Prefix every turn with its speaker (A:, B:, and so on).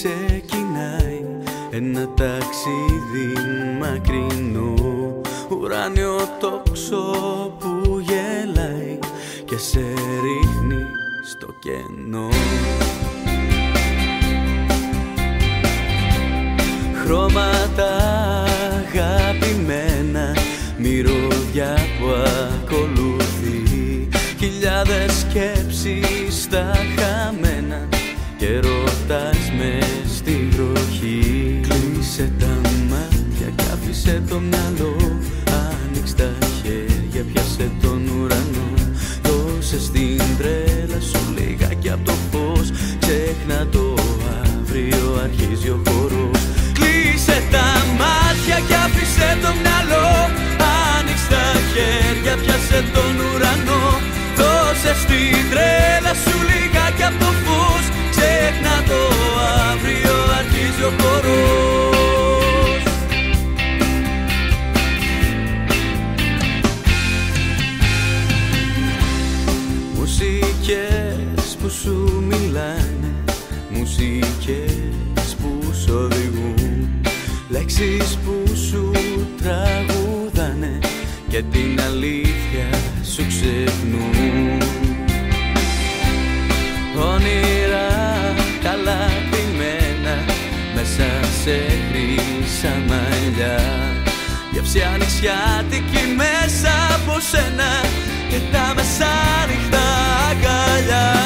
A: ξεκινάει ένα ταξίδι μακρινό, ουράνιο τόξο που γελάει και σε ρίχνει στο κενό. Χρώματα αγαπημένα, μυρωδιά που ακολουθεί, χιλιάδες σκέψεις στα χαμένα και ρωτάς μες στην βροχή. Κλείσε τα μάτια κι άφησε το μυαλό, άνοιξε τα χέρια, πιάσε τον ουρανό, δώσε στην τρέλα σου λιγάκι απ' το φως, ξέχνα το αύριο, αρχίζει ο χορός. Κλείσε τα μάτια κι άφησε το μυαλό, άνοιξε τα χέρια, πιάσε τον ουρανό, δώσε στην τρέλα σου λιγάκι απ' το φως, ξέχνα το αύριο, αρχίζει ο χορός. Μουσικές που σου μιλάνε, μουσικές που σου οδηγούν, λέξεις που σου τραγουδάνε και την αλήθεια σου ξεχνούν. Όνειρα καλά πειμένα μέσα σε χρύσα μαλλιά, γεύση ανοιξιάτικη μέσα από σένα και τα μεσάνυχτα αγκαλιά.